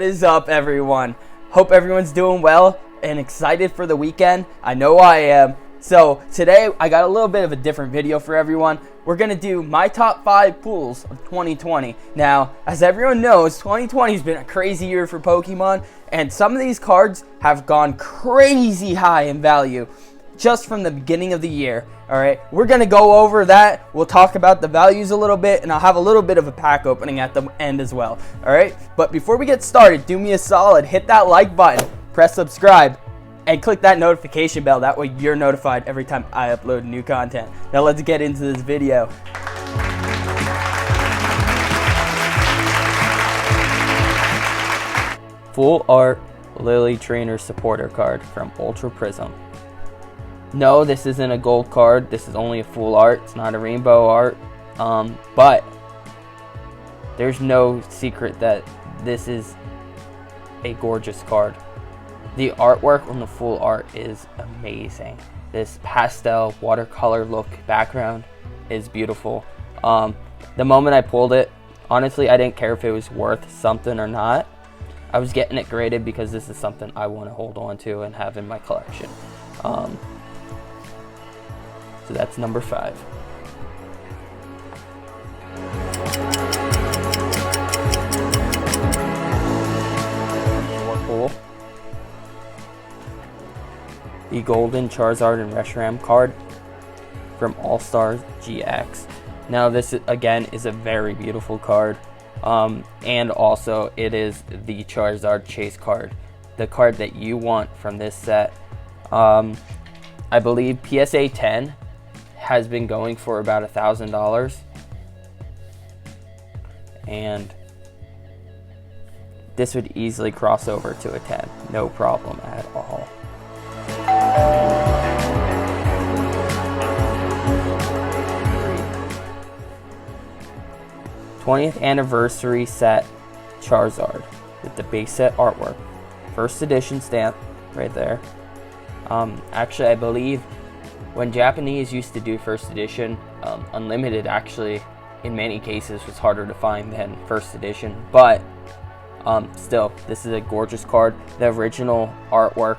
What is up, everyone? Hope everyone's doing well and excited for the weekend. I know I am. So today I got a little bit of a different video for everyone. We're gonna do my top 5 pulls of 2020. Now, as everyone knows, 2020 has been a crazy year for Pokemon, and some of these cards have gone crazy high in value just from the beginning of the year. All right, we're gonna go over that. We'll talk about the values a little bit, and I'll have a little bit of a pack opening at the end as well. All right, but before we get started, do me a solid, hit that like button, press subscribe, and click that notification bell. That way you're notified every time I upload new content. Now let's get into this video. Full art Lily Trainer supporter card from Ultra Prism. No, this isn't a gold card. This is only a full art. It's not a rainbow art. But there's no secret that this is a gorgeous card. The artwork on the full art is amazing. This pastel watercolor look background is beautiful. The moment I pulled it, honestly, I didn't care if it was worth something or not. I was getting it graded because this is something I want to hold on to and have in my collection. So that's number 5. More pull. The Golden Charizard and Reshiram card from All-Stars GX. Now this again is a very beautiful card, and also it is the Charizard chase card, the card that you want from this set. I believe PSA 10 has been going for about $1,000, and this would easily cross over to a 10, no problem at all. 20th anniversary set Charizard with the base set artwork, first edition stamp right there. Actually, I believe when Japanese used to do first edition, unlimited actually in many cases was harder to find than first edition, but still, this is a gorgeous card. The original artwork,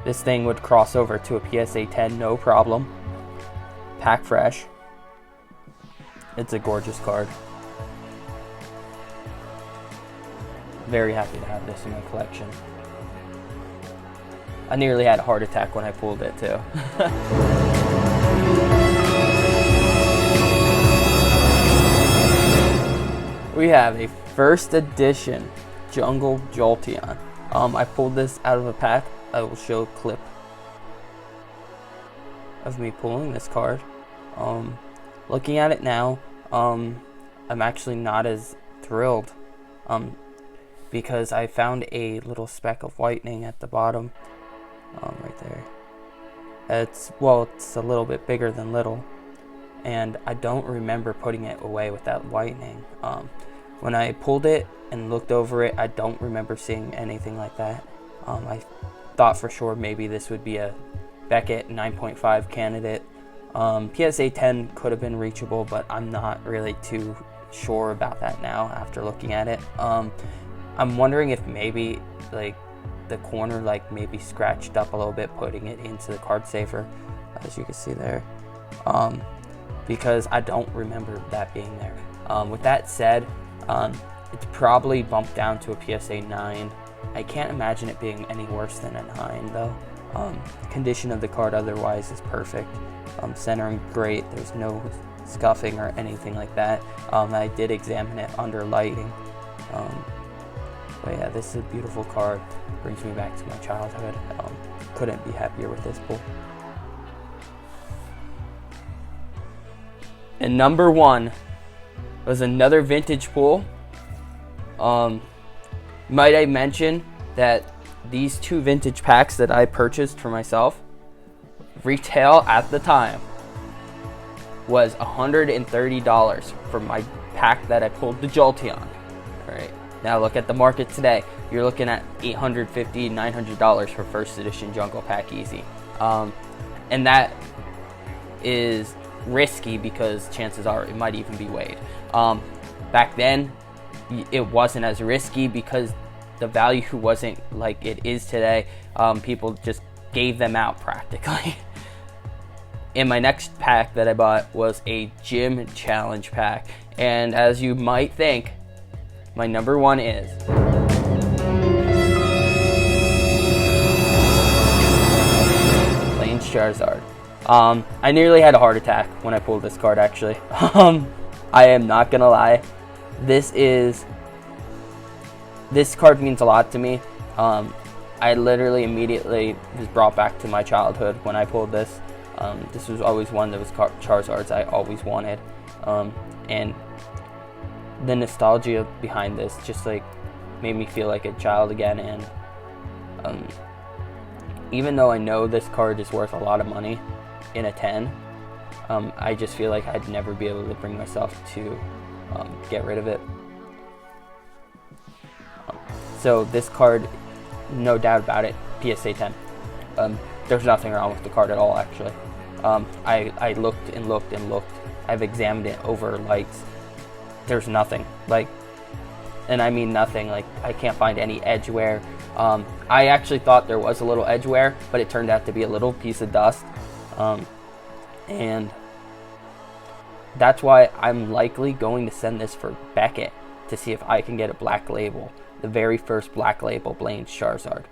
this thing would cross over to a PSA 10 no problem. Pack fresh. It's a gorgeous card. Very happy to have this in my collection. I nearly had a heart attack when I pulled it too. We have a first edition Jungle Jolteon. I pulled this out of a pack. I will show a clip of me pulling this card. Looking at it now, I'm actually not as thrilled because I found a little speck of whitening at the bottom. Right there. It's a little bit bigger than little, and I don't remember putting it away with that whitening. When I pulled it and looked over it, I don't remember seeing anything like that. I thought for sure maybe this would be a Beckett 9.5 candidate. PSA 10 could have been reachable, but I'm not really too sure about that now after looking at it. I'm wondering if maybe like the corner maybe scratched up a little bit, putting it into the card saver, as you can see there, because I don't remember that being there. With that said, it's probably bumped down to a PSA 9. I can't imagine it being any worse than a 9 though. Condition of the card otherwise is perfect. Centering great, there's no scuffing or anything like that. I did examine it under lighting. But yeah, this is a beautiful card. Brings me back to my childhood. Couldn't be happier with this pull. And number 1 was another vintage pull. Might I mention that these 2 vintage packs that I purchased for myself, retail at the time was $130 for my pack that I pulled the Jolteon. All right. Now look at the market today. You're looking at $850, $900 for first edition Jungle Pack easy. And that is risky because chances are it might even be weighed. Back then, it wasn't as risky because the value wasn't like it is today. People just gave them out practically. And my next pack that I bought was a gym challenge pack. And as you might think, my number one is Blaines Charizard. I nearly had a heart attack when I pulled this card, actually. I am not gonna lie. This card means a lot to me. I literally immediately was brought back to my childhood when I pulled this. This was always one that was Charizards I always wanted. And the nostalgia behind this just like made me feel like a child again. And even though I know this card is worth a lot of money in a 10, I just feel like I'd never be able to bring myself to get rid of it. So this card, no doubt about it, PSA 10. There's nothing wrong with the card at all, actually. I looked and looked and looked. I've examined it over lights. There's nothing, like, and I mean nothing, like I can't find any edge wear. I actually thought there was a little edge wear, but it turned out to be a little piece of dust. And that's why I'm likely going to send this for Beckett to see if I can get a black label, the very first black label Blaines Charizard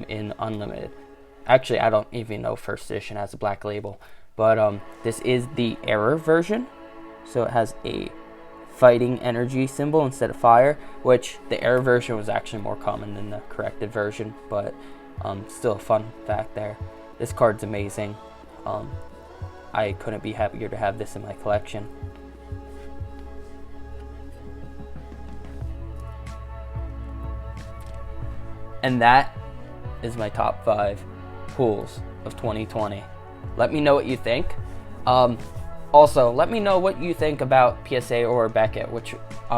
in Unlimited. Actually, I don't even know first edition has a black label, but this is the error version, so it has a fighting energy symbol instead of fire, which the error version was actually more common than the corrected version, but still a fun fact there. This card's amazing. I couldn't be happier to have this in my collection. And that is my top 5 pulls of 2020. Let me know what you think. Also, let me know what you think about PSA or Beckett. Which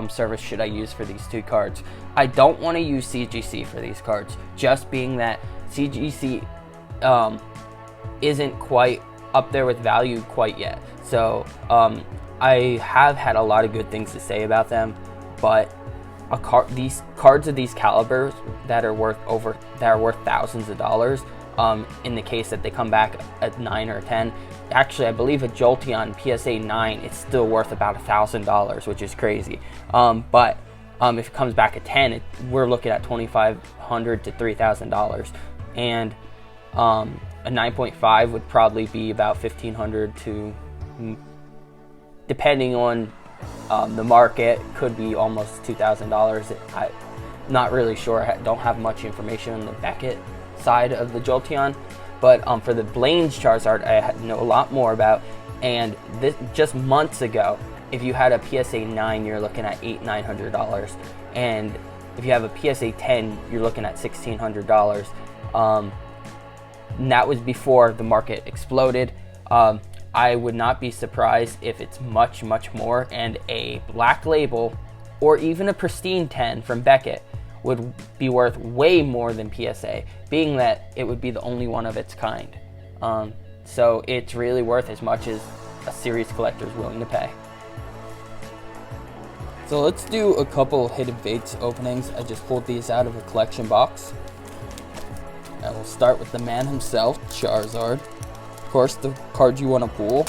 service should I use for these 2 cards? I don't want to use CGC for these cards, just being that CGC isn't quite up there with value quite yet. So I have had a lot of good things to say about them, but these cards of these calibers that are worth thousands of dollars, in the case that they come back at 9 or 10, actually I believe a Jolteon PSA 9, it's still worth about $1,000, which is crazy. But if it comes back at 10, we're looking at $2,500 to $3,000, and a 9.5 would probably be about $1,500 to, depending on the market, could be almost $2,000. I'm not really sure. I don't have much information on the Beckett side of the Jolteon, but for the Blaines Charizard, I know a lot more about. And this just months ago, if you had a PSA 9, you're looking at $800-900, and if you have a PSA 10, you're looking at $1,600. And that was before the market exploded. I would not be surprised if it's much, much more, and a black label or even a pristine 10 from Beckett would be worth way more than PSA, being that it would be the only one of its kind. So it's really worth as much as a serious collector is willing to pay. So let's do a couple hidden Vapes openings. I just pulled these out of a collection box. And we'll start with the man himself, Charizard. Of course, the card you want to pull,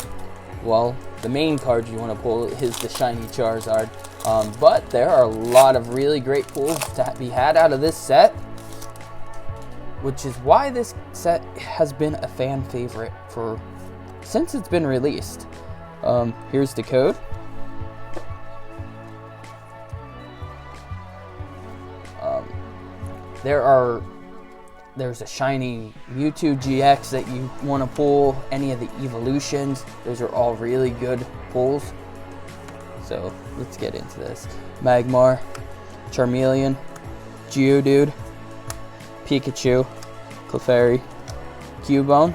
well, the main card you want to pull is the shiny Charizard. But there are a lot of really great pulls to be had out of this set, which is why this set has been a fan favorite since it's been released. Here's the code. There's a shiny Mewtwo GX that you want to pull, any of the evolutions. Those are all really good pulls. So let's get into this. Magmar, Charmeleon, Geodude, Pikachu, Clefairy, Cubone,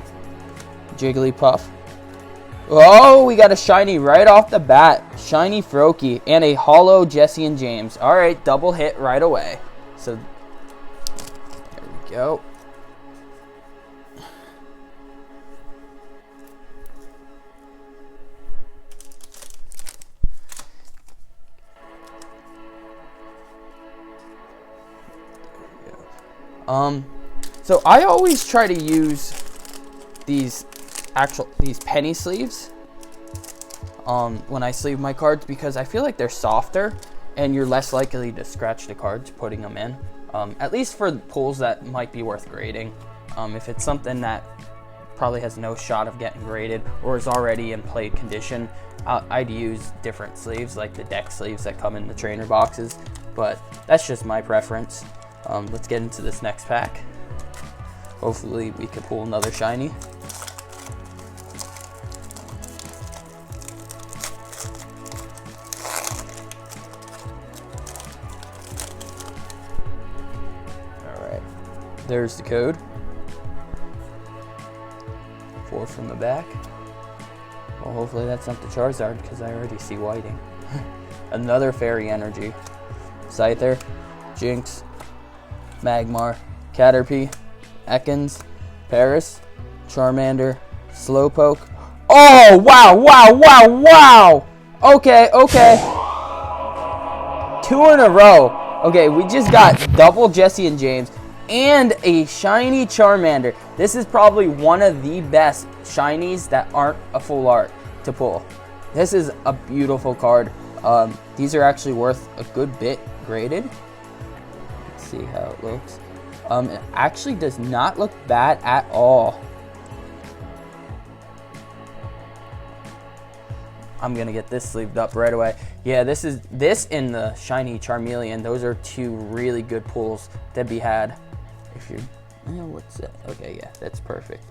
Jigglypuff. Oh, we got a shiny right off the bat. Shiny Froakie and a holo Jesse and James. All right, double hit right away. So there we go. So I always try to use these penny sleeves when I sleeve my cards, because I feel like they're softer and you're less likely to scratch the cards putting them in. At least for pulls that might be worth grading. If it's something that probably has no shot of getting graded or is already in played condition, I'd use different sleeves, like the deck sleeves that come in the trainer boxes, but that's just my preference. Let's get into this next pack. Hopefully we can pull another shiny. Alright, there's the code. 4 from the back. Well, hopefully that's not the Charizard, because I already see whiting. Another Fairy Energy. Scyther, Jinx, Magmar, Caterpie, Ekans, Paris, Charmander, Slowpoke. Oh, wow, wow, wow, wow! Okay, okay. 2 in a row. Okay, we just got double Jesse and James and a shiny Charmander. This is probably one of the best shinies that aren't a full art to pull. This is a beautiful card. These are actually worth a good bit graded. Let's see how it looks. It actually does not look bad at all. I'm gonna get this sleeved up right away. Yeah, this and the shiny Charmeleon. Those are 2 really good pulls to be had. If you're, what's that? Okay, yeah, that's perfect.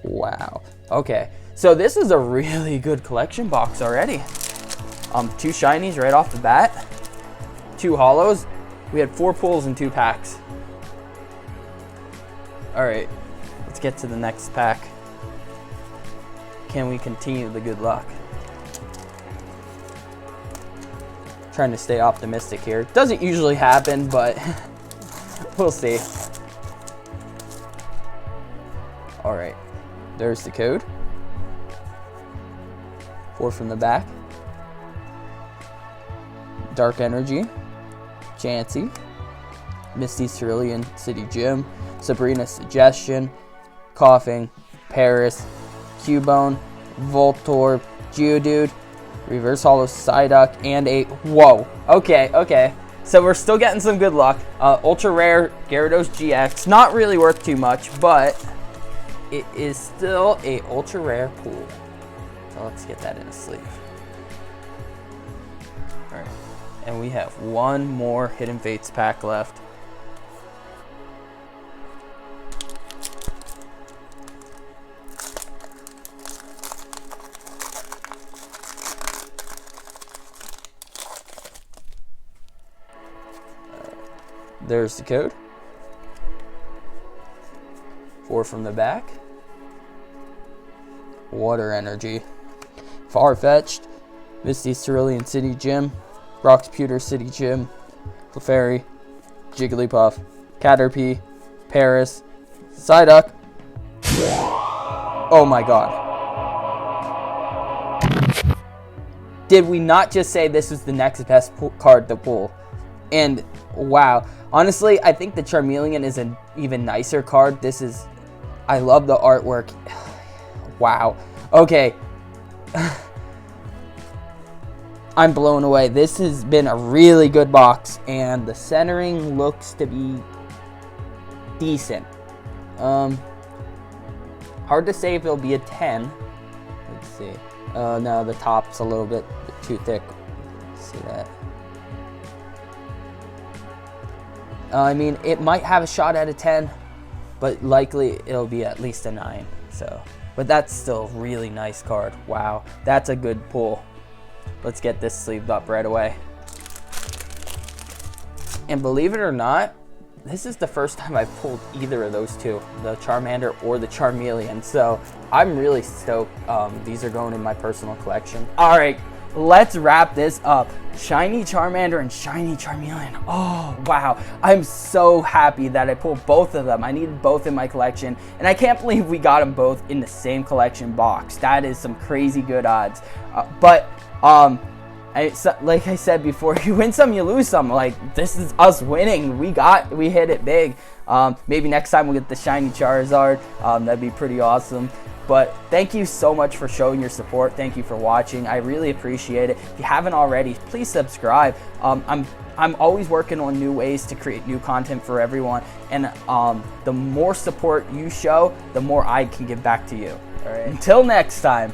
Wow. Okay, so this is a really good collection box already. 2 shinies right off the bat. 2 holos. We had 4 pulls and 2 packs. All right, let's get to the next pack. Can we continue the good luck? Trying to stay optimistic here. Doesn't usually happen, but we'll see. All right, there's the code. 4 from the back. Dark Energy, Chansey, Misty's Cerulean City Gym, Sabrina's Suggestion, Coughing, Paris, Cubone, Voltorb, Geodude, Reverse Holo Psyduck, and a whoa. Okay, okay. So we're still getting some good luck. Ultra rare Gyarados GX, not really worth too much, but it is still a ultra rare pool. So let's get that in a sleeve. All right. And we have 1 more Hidden Fates pack left. There's the code. 4 from the back. Water Energy. Farfetch'd, Misty's Cerulean City Gym, Brock's Pewter City Gym, Clefairy, Jigglypuff, Caterpie, Paris, Psyduck. Oh my god. Did we not just say this was the next best card to pull? And wow. Honestly, I think the Charmeleon is an even nicer card. I love the artwork. Wow. Okay. I'm blown away. This has been a really good box, and the centering looks to be decent. Hard to say if it'll be a 10. Let's see. No, the top's a little bit too thick. Let's see that. I mean, it might have a shot at a 10, but likely it'll be at least a 9. So, but that's still a really nice card. Wow, that's a good pull. Let's get this sleeved up right away. And believe it or not, this is the first time I've pulled either of those 2, the Charmander or the Charmeleon. So I'm really stoked. These are going in my personal collection. All right, let's wrap this up. Shiny Charmander and shiny Charmeleon. Oh, wow. I'm so happy that I pulled both of them. I needed both in my collection, and I can't believe we got them both in the same collection box. That is some crazy good odds. like I said before, you win some, you lose some. Like, this is us winning. We hit it big. Maybe next time we'll get the shiny Charizard. That'd be pretty awesome. But thank you so much for showing your support. Thank you for watching. I really appreciate it. If you haven't already, please subscribe. I'm always working on new ways to create new content for everyone. And the more support you show, the more I can give back to you. All right. Until next time,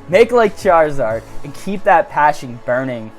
make like Charizard and keep that passion burning.